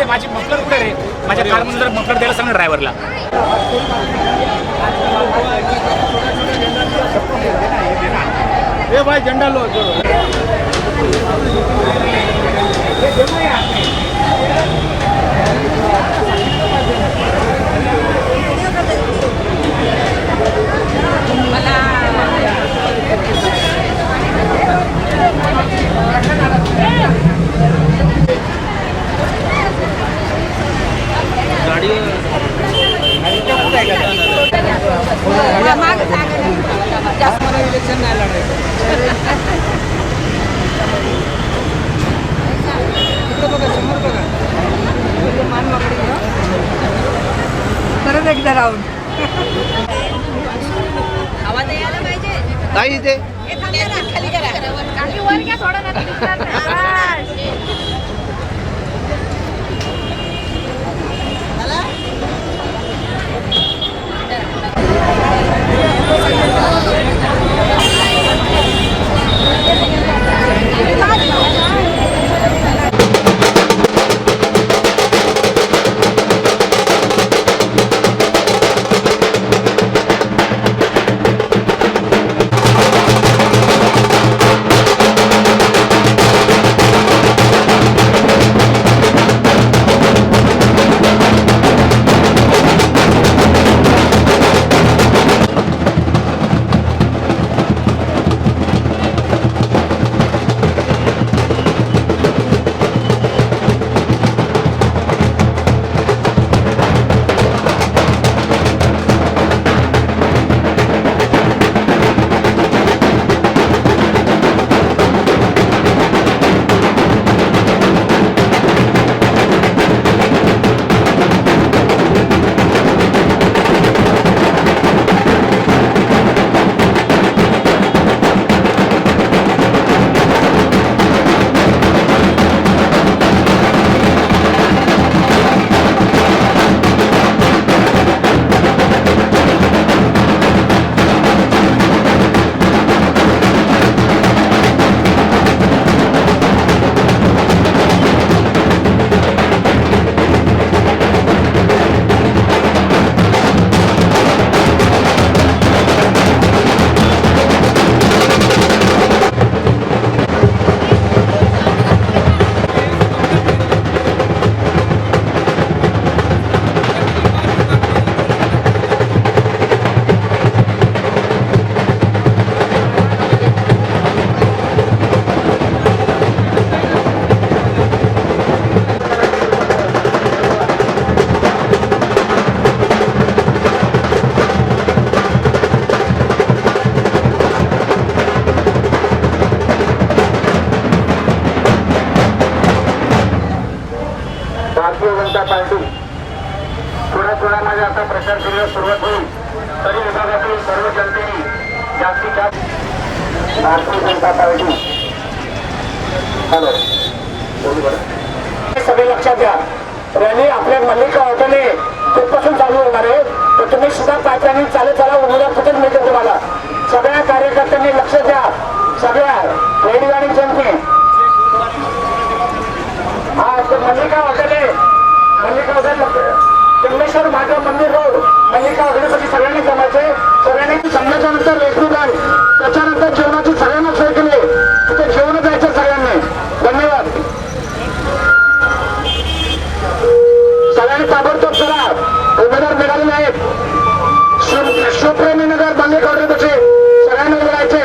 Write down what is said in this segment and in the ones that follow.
माझी मफलर कुठे रे? माझ्या कारमध्ये जर मफलर द्यायला सांग ना ड्रायव्हरला. ए भाई झंडा लो. इलेक्शन नाही लढायचं. बघा समोर बघा मान वाकडी परत एकदा राऊंड आवाज यायला पाहिजे नाही इथे खाली करा खाली वर घ्या थोडं ना. भारतीय जनता पार्टी थोड्या मध्ये आता प्रचार करायला सुरुवात होईल. तरी विभागातील सर्व जनतेने जास्तीत जास्त भारतीय जनता पार्टी सगळे लक्षात घ्या. रॅली आपल्या मल्लिका हॉटेले तिथपासून चालू होणार आहे. तर तुम्ही सुद्धा पायथ्याने चालत उमेदवार कुठेच मिळते तुम्हाला. सगळ्या कार्यकर्त्यांनी लक्ष द्या. सगळ्या रेडी आणि जनते मल्लिका हॉटेल आहे. मल्लिका हॉटेल जंगलेश्वर महादेव मंदिर रोड मल्लिका हॉटेलसाठी सगळ्यांनी जमायचे. सगळ्यांनी जमल्याच्यानंतर रेस्टोरंट त्याच्यानंतर जेवणाची सगळ्यांना सोय केली. तिथे जेवण जायचं सगळ्यांनी. धन्यवाद. सगळ्यांनी ताबडतोब चला. उमेदवार मिळालेले आहेत. शिवप्रेमीनगर मल्लिका हॉटेलपाशी सगळ्यांना जायचे.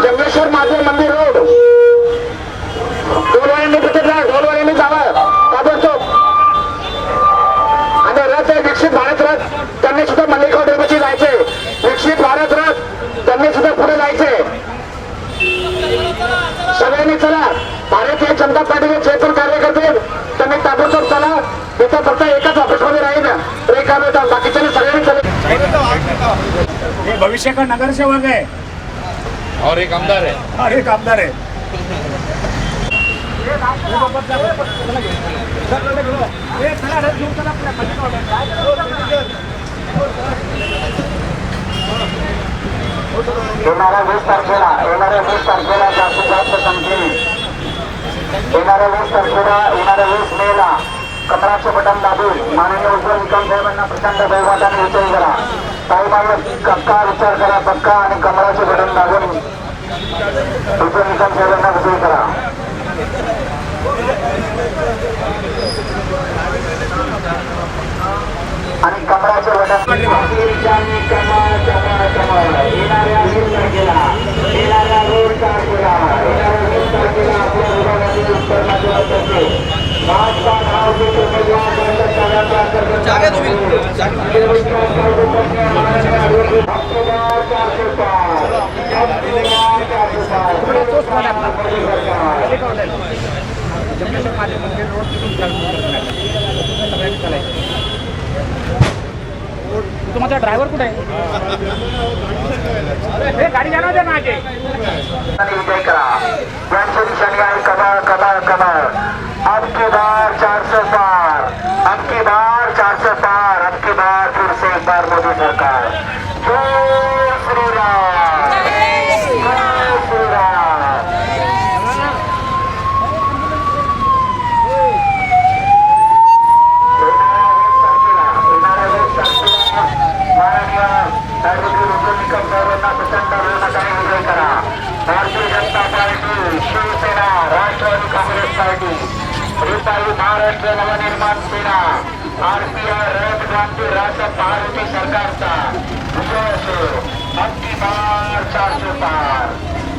जंगलेश्वर महादेव मंदिर रोड ढोलवाल्यांनी तिथे जा. ढोलवाल्यांनी जावा ताबडतोब. आणि रथ आहे विकसित भारत रथ त्यांनी सुद्धा मल्लिका हॉटेलपाशी जायचे. विकसित भारत रथ जनता पार्टीचे जे पण कार्यकर्ते आहेत, त्यांनी ताबडतोब चला. इथं फक्त एकाच ऑफिसमध्ये राहील रेखा बाकीच्या सगळ्यांनी चला. हे भविष्य का नगरसेवक है और एक आमदार है. और एक आमदार है. येणाऱ्या 20 तारखेला जास्तीत जास्त संख्येने येणाऱ्या 20 मेला कमळाचे बटन दाबून माननीय उज्ज्वल निकम साहेबांना प्रचंड बहुमताने विजयी करा. काही माणूस पक्का विचार करा, पक्का आणि कमळाचे बटन दाबून उज्ज्वल निकम साहेबांना विजयी करा. आणि कमळाचे बटन येणाऱ्या 20 तारखेला आपल्या विभागातील उत्तर माध्यमातर्फे भाजपा नावाचे उमेदवार तुमचा ड्रायव्हर कुठे आहे? गाडी जाणार दे मागे. विजय करा. यांची निशाणी आहे कमळ कमळ कमळ. अब की बार 400 पार, अब की बार 400 पार, अब की बार फिर से एक बार मोदी सरकार. जय श्री राम, जय श्री राम. येणाऱ्या 20 तारखेला माननीय ॲडव्होकेट उज्ज्वल निकम साहेबांना प्रचंड बहुमताने विजय करा. भारतीय जनता पार्टी, शिवसेना, राष्ट्रवादी काँग्रेस पार्टी, रिपाई महाराष्ट्र नवनिर्माण सेना, आरपीआय रयत क्रांती राष्ट्र महायुती सरकारचा विजय असो. अब की बार 400 पार,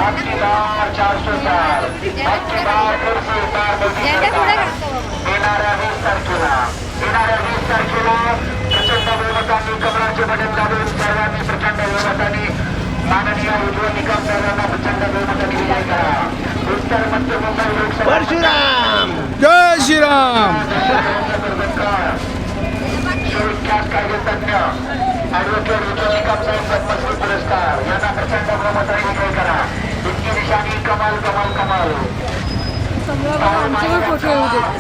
अब की बार 400 पार, अब की बार फिर से एक बार मोदी सरकार. येणाऱ्या 20 तारखेला प्रचंड बहुमताने कमळाचे बटन दाबून सर्वांनी प्रचंड बहुमताने माननीय उज्ज्वल निकम साहेबांना प्रचंड बहुमताने विजय करा. उत्तर मध्य मुंबई लोकसभा परशुराम जय श्रीराम. विख्यात कायदेतज्ञ ॲडव्होकेट उज्ज्वल निकम साहेब पद्मश्री पुरस्कार यांना प्रचंड बहुमताने विजय करा. इतकी निशाणी कमाल कमाल कमाल.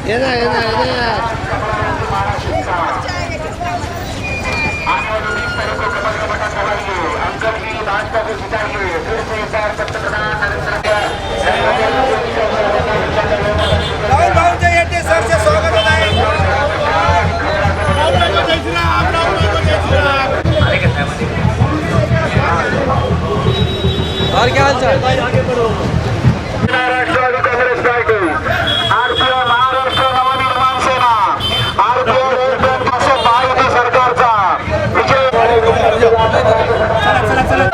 येणार आने वाली 20 तारीख को कमल का बटन दबाइए. अंकल जी भाजपा को जिताइए. फिर से एक बार पंतप्रधान नरेंद्र और क्या हाल चाल. राष्ट्रवादी काँग्रेस पार्टी, आरपीआय महाराष्ट्र नवनिर्माण सेना, आरपीआय महायुती सरकारचा विजय. चला चला.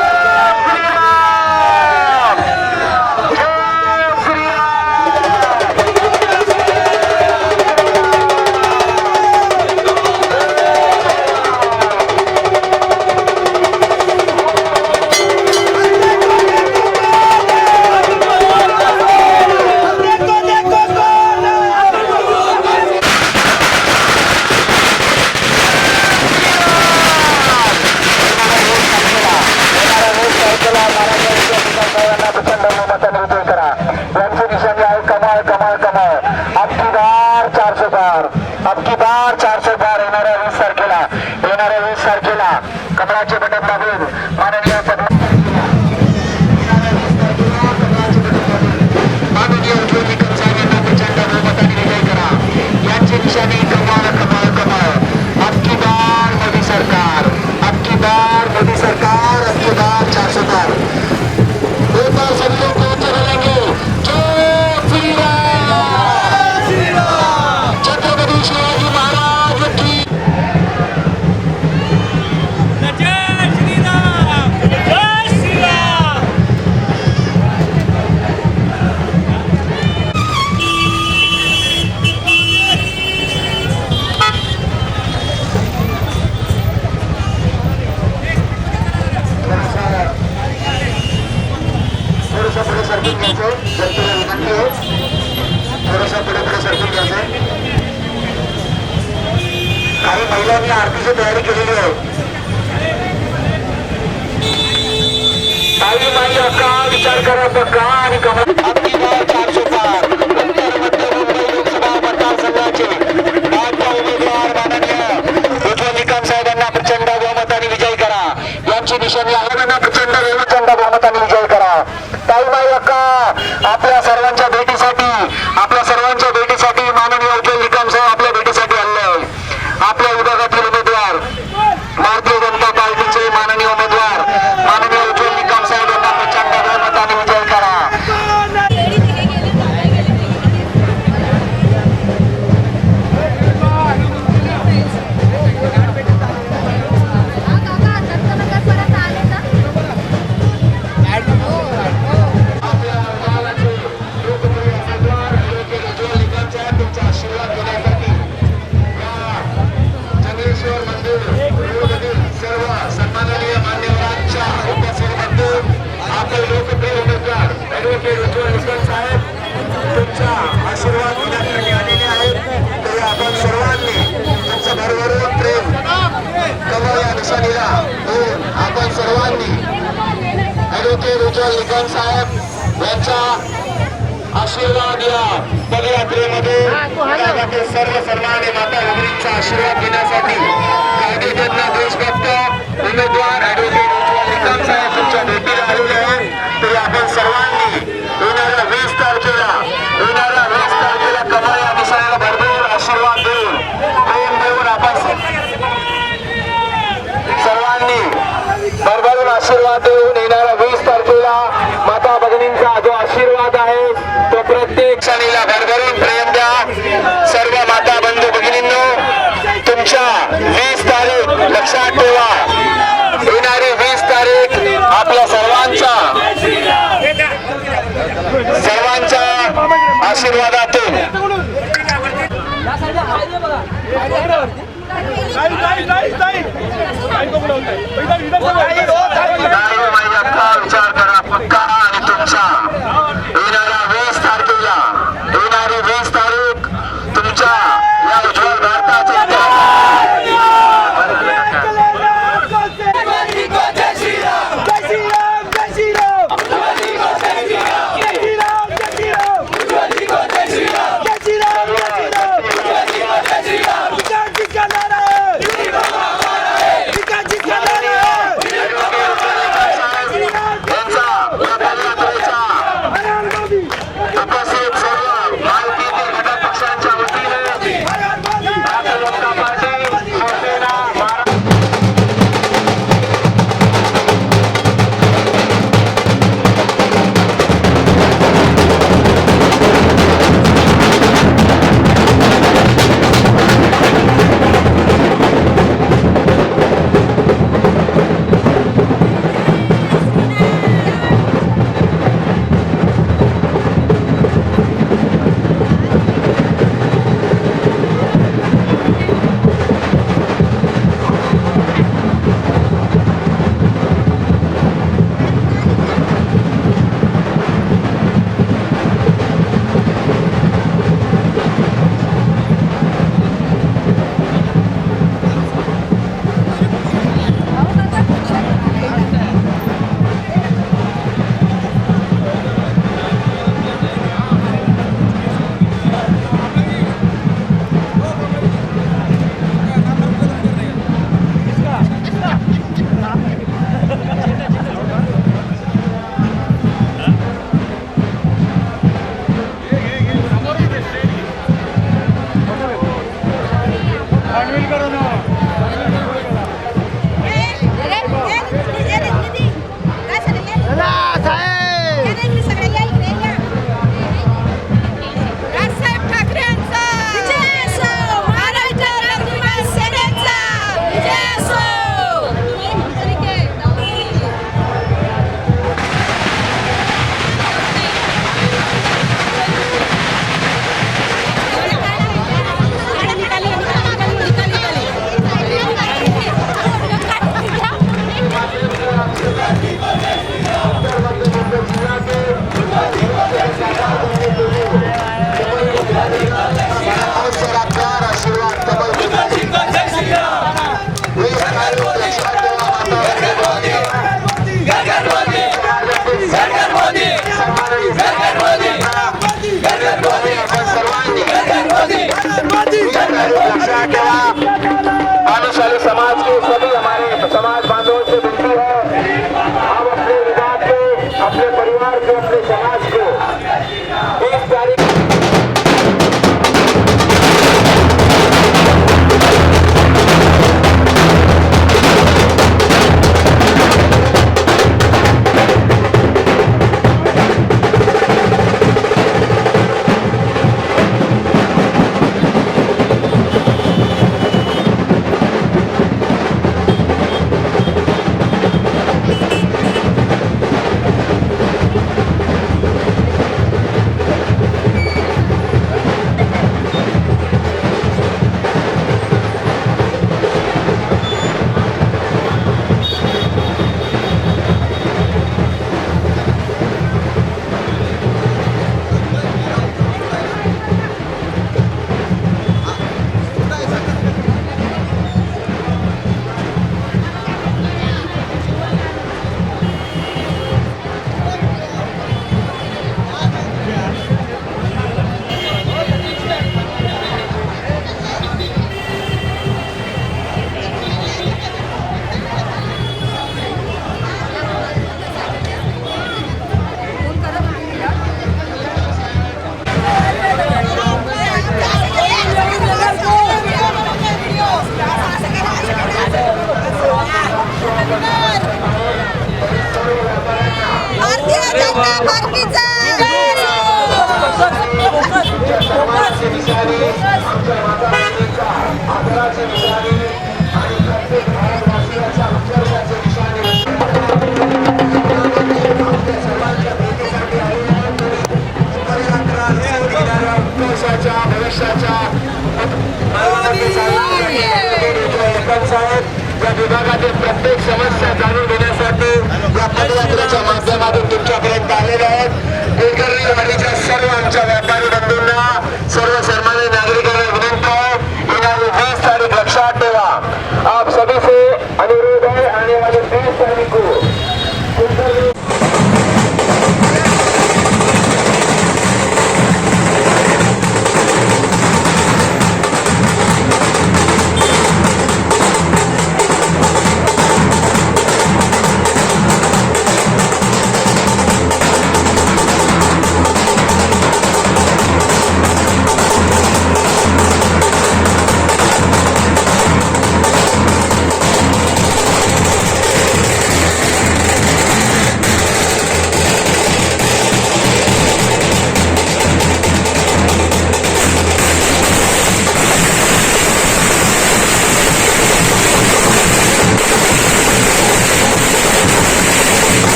या आरतीची तयारी केलेली आहे. ताई माई अक्का विचार करा पक्का आणि कमल आपली बार 400 पार. उत्तर मध्य मुंबई लोकसभा मतदारसंघाचे भाजपा उमेदवार माननीय उज्ज्वल निकम साहेबांना प्रचंड बहुमताने विजयी करा. यांची निशाणी आहे त्यांना प्रचंड बहुमताने विजयी करा. ताई माई अक्का आपल्या सर्वांच्या भेटीसाठी माननीय उज्ज्वल निकम साहेब आपल्या भेटीसाठी आले. आपल्या विभागातील उमेदवार भारतीय जनता पार्टीचे माननीय उमेदवार माननीय उज्ज्वल निकम साहेब यांना प्रचंड बहुमताने विजयी करा. आशीर्वाद घेण्यासाठी आलेले आहेत. तरी आपण सर्वांनी तुमचं भरभरून प्रेम कमळ या निशाणीला देऊन आपण सर्वांनी ॲडव्होकेट उज्ज्वल निकम साहेब यांचा आशीर्वाद या पदयात्रेमध्ये गावातील सर्व सन्मान्य माता भगिनींचा आशीर्वाद घेण्यासाठी गाडीतला देशभक्त उमेदवार ॲडव्होकेट उज्ज्वल निकम साहेब तुमच्या भेटीला आलेले आहेत. तरी आपण सर्वांनी येणाऱ्या 20 तारखेला कमळ या निशाणीला भरपूर आशीर्वाद देऊन प्रेम देऊन आपण सर्वांनी भरभरून आशीर्वाद देऊन येणाऱ्या 20 तारखेला माता भगिनींचा जो आशीर्वाद आहे तो प्रत्येक क्षणीला भरभरून प्रेम द्या. सर्व माता बंधू भगिनींनो तुमच्या 20 तारीख लक्षात ठेवा. येणारी 20 तारीख आपल्या सर्वांच्या आशीर्वादातून विचार करा पक्का आणि तुमचा येणाऱ्या 20 तारखेला येणारी 20 तारीख तुमच्या या उज्ज्वल भारताचे जय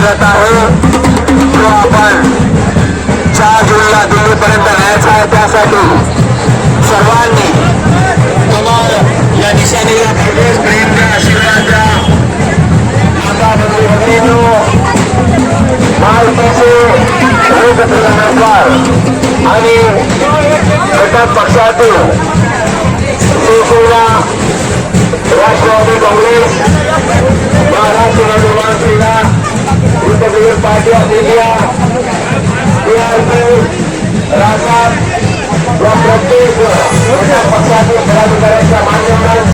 कार्यरत आहे तो आपण 4 जूनला दिल्लीपर्यंत न्यायचा आहे. त्यासाठी सर्वांनी कमळ या निशाणीला प्रवेश प्रेम द्या, आशीर्वाद द्या. माता बंधू भगिनींनो, महायुतीचे कार्यकर्ते उमेदवार आणि घटक पक्षातील Shiv Sena, Rashtravadi Congress, Maharashtra Navnirman Sena, Republican Party of India, राजद या प्रत्येक घटक पक्षातील पदाधिकाऱ्यांच्या माध्यमातून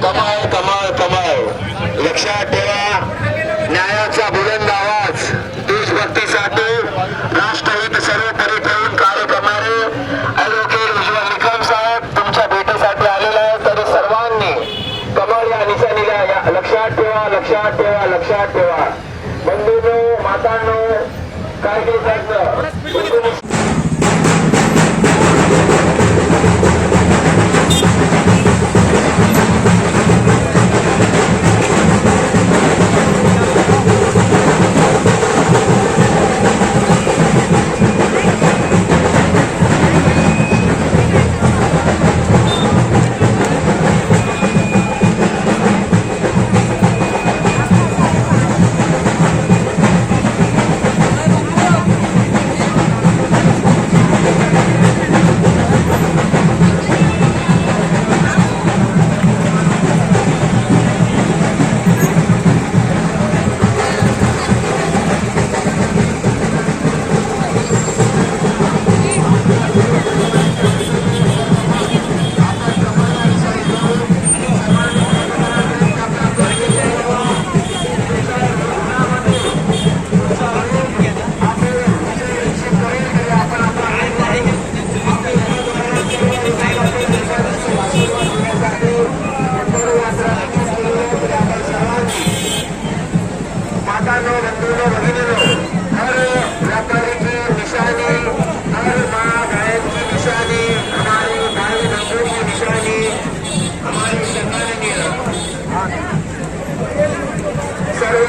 कमाल कमाल कमाल. लक्षात ठेवा, न्यायाचा बुलंद आवाज, देशभक्तीसाठी राष्ट्रहित सर्वोपरी ठेवून कार्य करणारे ॲडव्होकेट उज्ज्वल निकम साहेब तुमच्या भेटीसाठी आलेले आहेत. तरी सर्वांनी कमळ या निशाणीला लक्षात ठेवा, लक्षात ठेवा, लक्षात ठेवा. बंधूंनो, मातांनो, काय घ्यायचं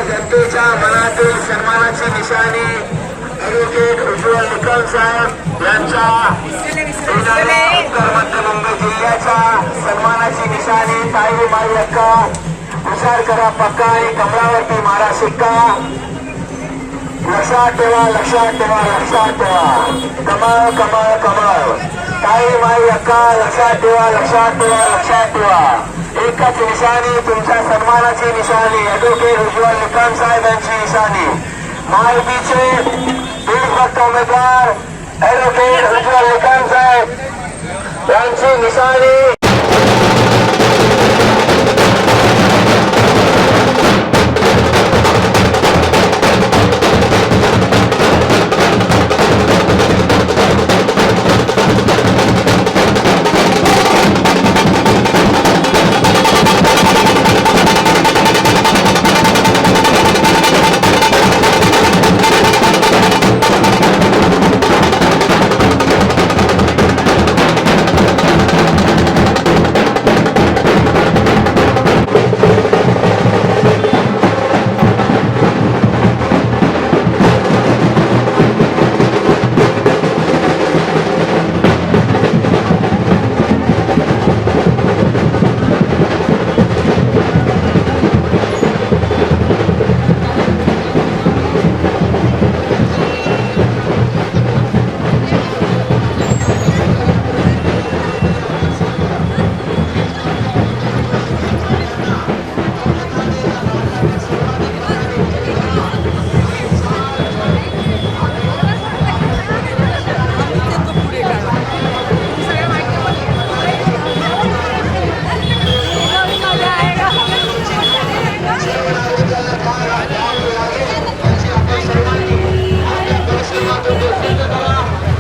जनतेच्या मनातील सन्मानाची निशाणी ॲडव्होकेट उज्ज्वल निकम साहेब यांच्या उत्तर मध्य मुंबई जिल्ह्याच्या सन्मानाची निशाणी ताई माई अक्का विचार करा पक्का आणि कमळावरती मारा शिक्का. लक्षात ठेवा, लक्षात ठेवा, लक्षात ठेवा. कमळ कमळ कमळ. ताई माई अक्का लक्षात ठेवा, लक्षात ठेवा, लक्षात ठेवा. एकच निशाणी तुमच्या सन्मानाची निशाणी ॲडव्होकेट उज्ज्वल निकम साहेब यांची निशाणी. महायुतीचे देशभक्त उमेदवार ॲडव्होकेट उज्ज्वल निकम साहेब यांची निशाणी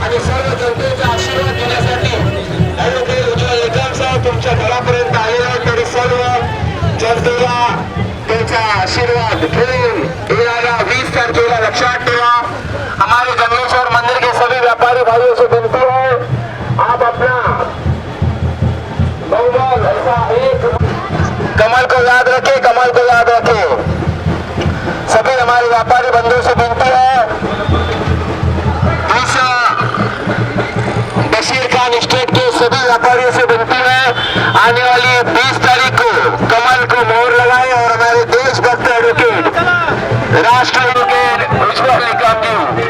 आणि सर्व जनतेचा आशीर्वाद घेण्यासाठी ॲडव्होकेट उज्ज्वल निकम साहेब तुमच्या घरापर्यंत आलेले तरी सर्व जनतेला त्यांचा आशीर्वाद घेऊन येणाऱ्या 20 तारखेला लक्षात ठेवा. हमारे जंगलेश्वर मंदिर के सभी व्यापारी भाइयों से विनती है, आप अपना बहुबल ऐसा एक कमल को याद रखे, कमल को याद रखे. सभी हमारे व्यापारी बंधुओं से विनती है, बशीर खान स्टेट के सभी व्यापारियों से विनती है, आने वाली 20 तारीख को कमल को मोहर लगाए और हमारे देशभक्त एडवोकेट राष्ट्र एडवोकेट उज्ज्वल निकम जी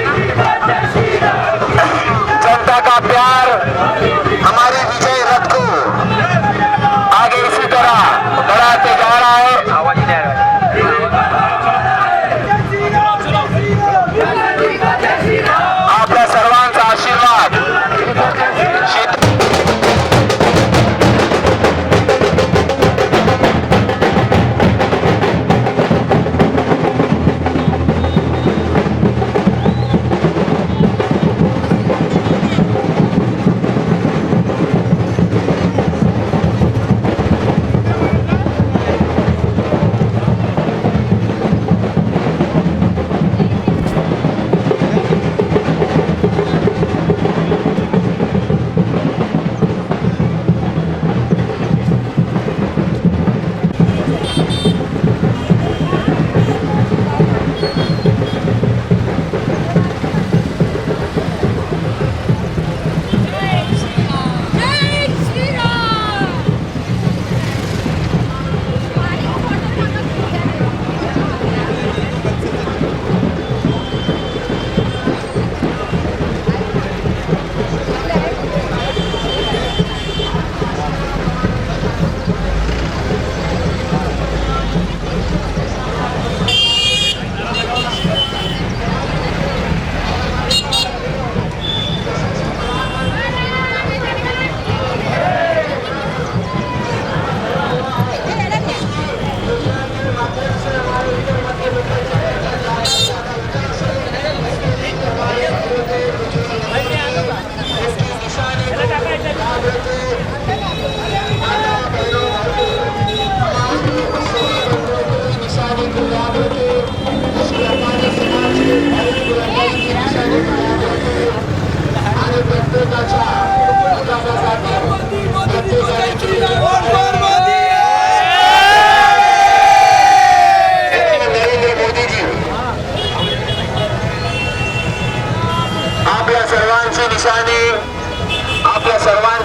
जनता का प्यार हमारे विजय रथ को आगे इसी तरह बढ़ाते जा रहा है. आपल्या सर्वांचा आशीर्वाद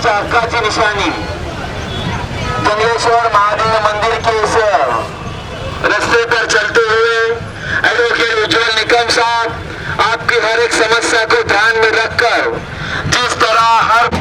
हक्काची निशानी जंगलेश्वर महादेव मंदिर के इस रास्ते पर चलते हुए एडवोकेट उज्ज्वल निकम साहब आपकी हर एक समस्या को ध्यान में रखकर जिस तरह हर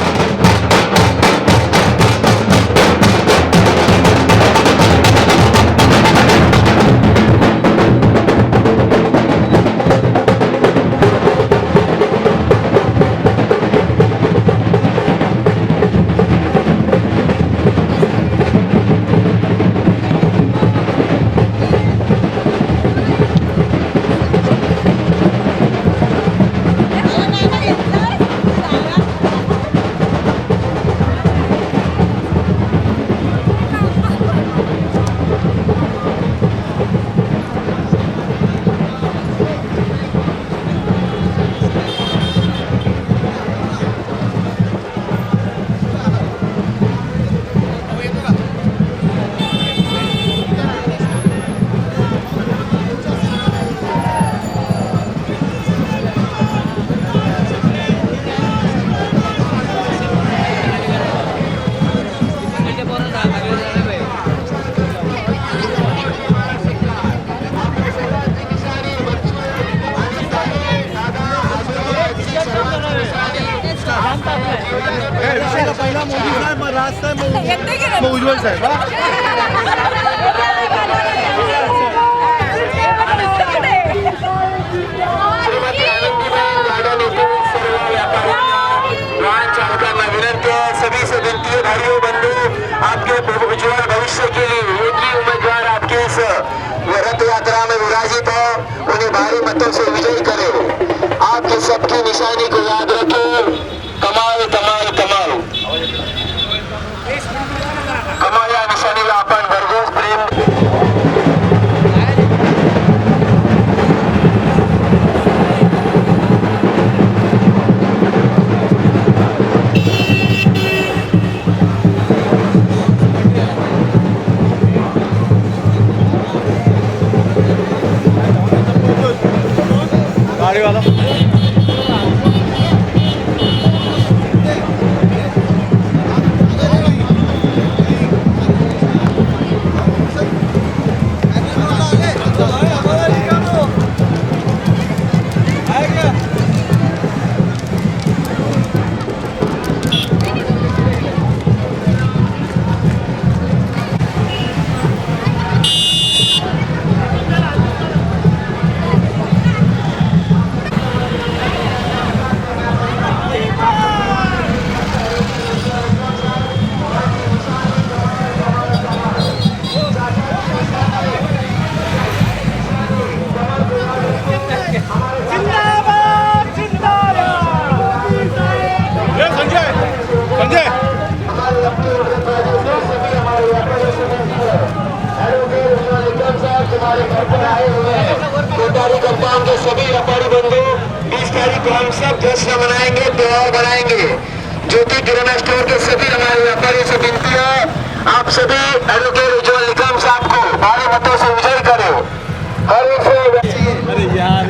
रास्ता आहे येते की नाही? मग उज्ज्वल साहेब हा? श्रीमती आनंदीबेन गार्डन येथील सर्व व्यापाऱ्यांना वाहन चालकांना विनंती है, सभी से विनती है भाइयों बंधु, आपके उज्ज्वल भविष्य के लिए एक ही उम्मीदवार आपके इस रथ यात्रा में विराजित है, उन्हें भारी मतों से विजयी करे। आपके सबकी निशानी को याद रखें, कमाल कमाल कमाल कमाल या निशाणीला आपण भरघोस प्रेम गाड़ी वाला कोटारी कंपाउंड के सभी व्यापारी बंधु 20 तारीख को हम सब जश्न मनाएंगे, त्योहार बनाएंगे। ज्योति किराना स्टोर के सभी हमारे व्यापारियों से विनती है, आप सभी एडवोकेट उज्ज्वल निकम साहब को भारी मतों से विजयी करें। हर एक अरे यार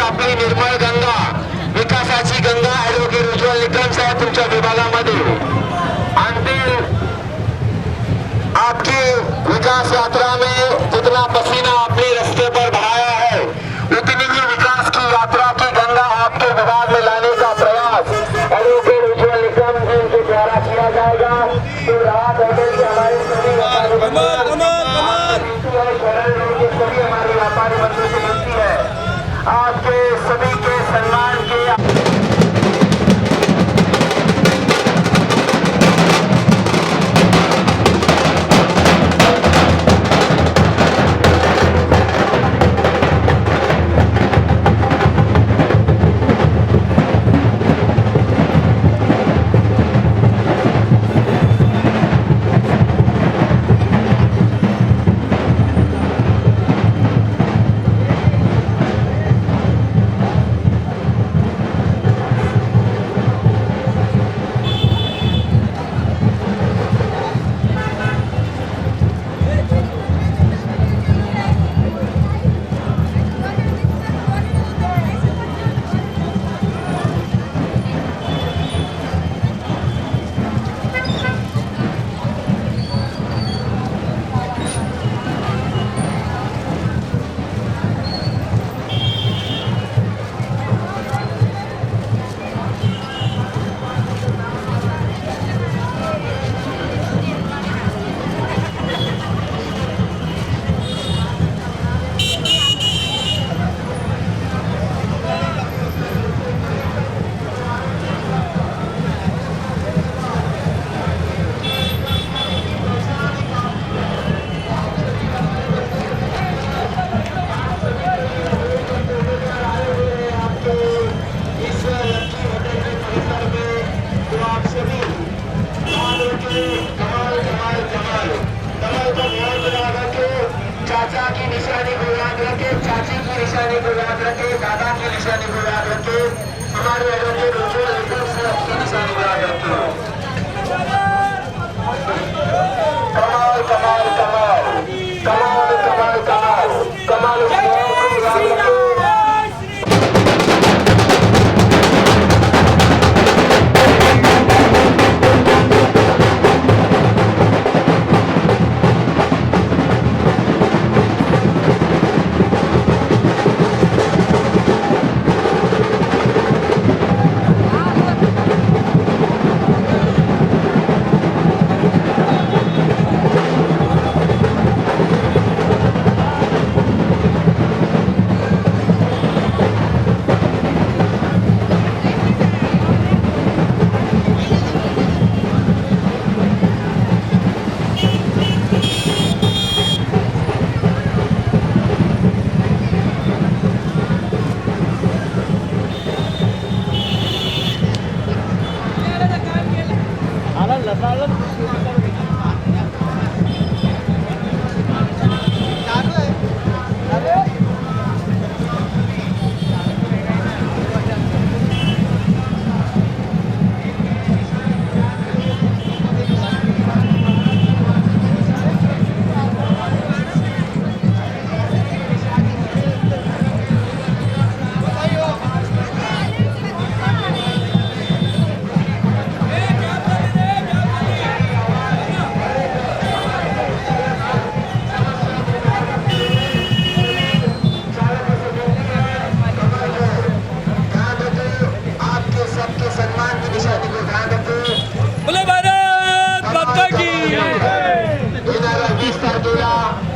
आपली निर्मळ गंगा, विकासाची गंगा ॲडव्होकेट उज्ज्वल निकम साहेब तुमच्या विभागामध्ये आणतील। आपकी विकास यात्रा में जितना पसीना आपने रास्ते पर बहाया है, उतनी ही विकास की यात्रा की गंगा आपके विभाग में लाने का प्रयास एडवोकेट उज्ज्वल निकम जी के द्वारा किया जाएगा। तो रात होटल के हमारे सभी व्यापारी सभी हमारे व्यापारी बंधु से मिलती है, आपके सभी के सम्मान के निशानी को याद रखे, दादा की निशानी को याद रखे, हमारे एडवोकेट उज्जवल निकम साहब की निशानी को याद रखे। कमाल कमाल कमाल कमाल कमाल कमाल कमाल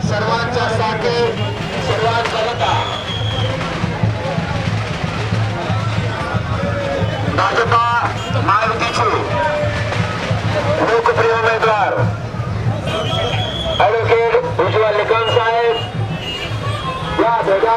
सर्वांचा साकेत सर्वांचा लता भाजपा महायुतीचे लोकप्रिय उमेदवार ॲडव्होकेट उज्ज्वल निकम साहेब या ध्वजा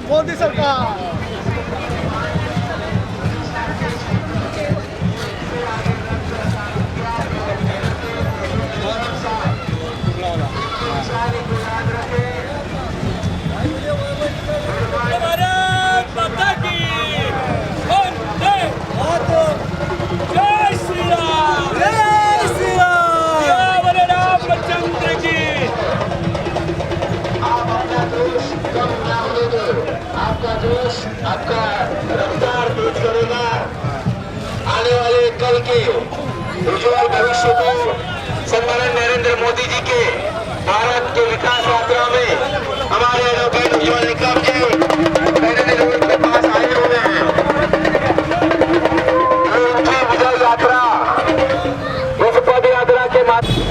मोदी सरकार आपका जोश आपका रफ्तार तेज करेगा आने वाले कल के उज्जवल भविष्य को सम्मानित नरेंद्र मोदी जी के भारत के विकास यात्रा में हमारे एडवोकेट उज्जवल निकम जी नरेंद्र रोड के पास आए हुए हैं। उनकी विजय यात्रा इस पद यात्रा के माध्यम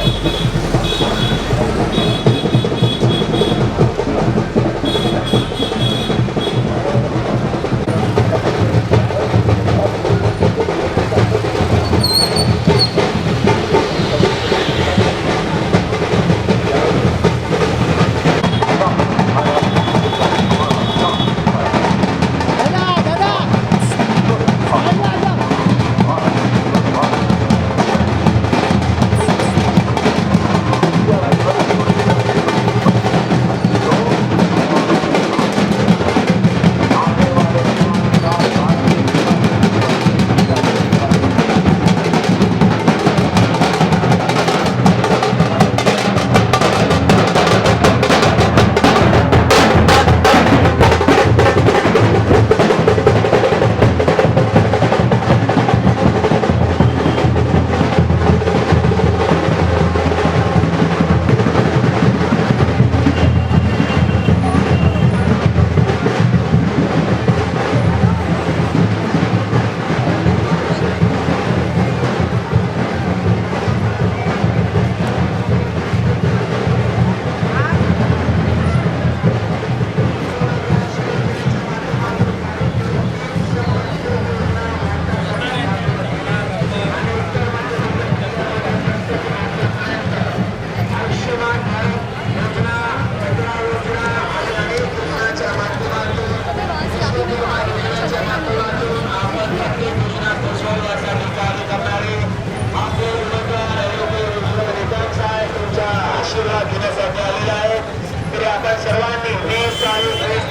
सर्वांनी 20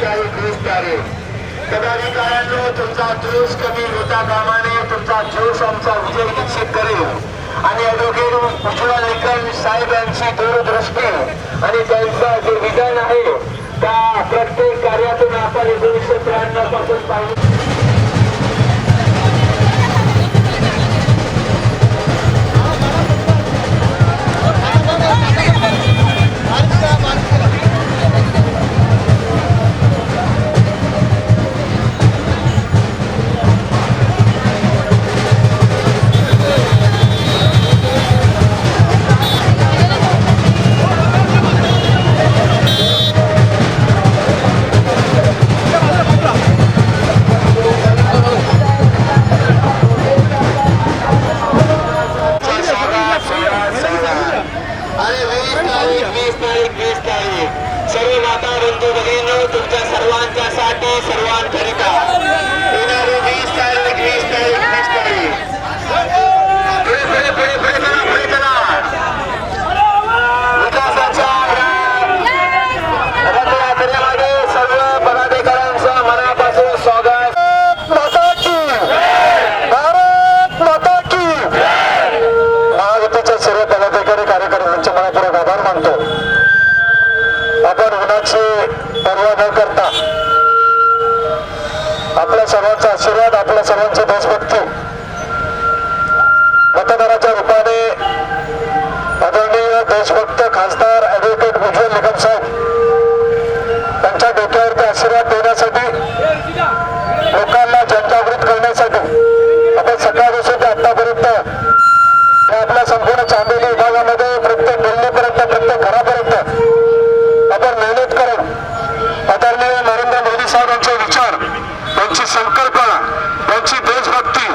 तारीख पदाधिकाऱ्यांनो तुमचा जोश कमी होता कामा नये. तुमचा जोश आमचा विजय निश्चित करेल. आणि ॲडव्होकेट उज्ज्वल निकम साहेबांची दूरदृष्टी आणि त्यांचं जे विधान आहे त्या प्रत्येक कार्यातून आपण 1993 पासून पाहिजे. सर्व माता बंधू भगिनींनो तुमच्या सर्वांच्यासाठी सर्वांकरिता येणारी 20 तारीख पुढे चला विकासाच्या रथयात्रेमध्ये सर्व पदाधिकाऱ्यांचं मनापासून स्वागत. भारत माता की महायुतीचे सर्व पदाधिकारी कार्यकर्त्यांचे मनापूर्वक आभार मानतो. आपण उन्हाची पर्वा न करता आपल्या सर्वांचा आशीर्वाद, आपल्या सर्वांची देशभक्ती मतदाराच्या रूपाने आदरणीय देशभक्त खासदार ॲडव्होकेट उज्ज्वल निकम साहेब त्यांच्या डोक्यावरती आशीर्वाद देण्यासाठी, लोकांना जनजागृत करण्यासाठी आपण सकाळपासून ते आतापर्यंत आपल्या संपूर्ण चांदोली विभागामध्ये प्रत्येक गल्लीपर्यंत, प्रत्येक घरापर्यंत आपण मेहनत करून आदरणीय नरेंद्र मोदी साहेबांचे विचार, त्यांची संकल्पना, त्यांची देशभक्ती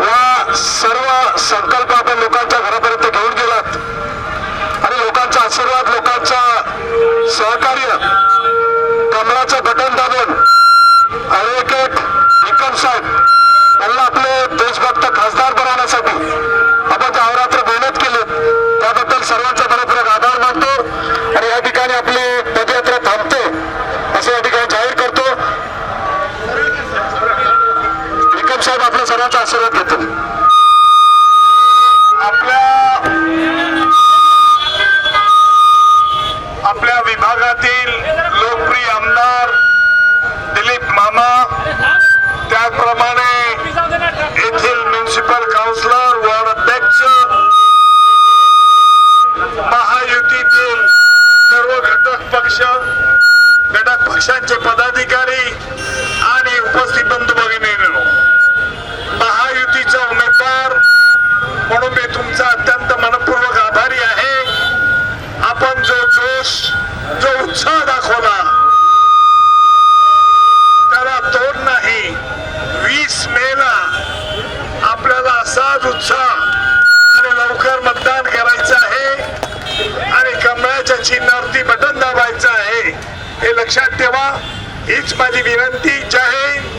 या सर्व संकल्प आपण लोकांच्या घरापर्यंत घेऊन गेलात. आणि लोकांचा आशीर्वाद, लोकांचा सहकार्य, कमळाचं बटन दाबून ॲडव्होकेट निकम साहेब यांना आपले देशभक्त खासदार बनवण्यासाठी आपण जे अहोरात्र मेहनत केली त्याबद्दल सर्वांचा मनपूर्वक आभार मानतो. आणि या ठिकाणी आपली पदयात्रा थांबते असं या ठिकाणी जाहीर करतो. निकम साहेब आपल्या सर्वांचा आशीर्वाद घेतील. आपल्या विभागातील लोकप्रिय आमदार दिलीप मामा, त्याचप्रमाणे येथील म्युनिसिपल काउन्सिलर, वॉर्ड अध्यक्ष, महायुतीतील सर्व घटक पक्षांचे पदाधिकारी आणि उपस्थित बंधू भगिनींनो, महायुतीचा उमेदवार म्हणून मी तुमचा अत्यंत मनपूर्वक आभारी आहे. आपण जो जोश, जो उत्साह दाखवला त्याला तोड नाही. 20 मेला आपल्याला असाच उत्साह आणि लवकर मतदान करायचं आहे आणि कमळाच्या चिन्हावरती बटन दाबायचं आहे. हे लक्षात ठेवा. हीच माझी विनंती. जय हिंद.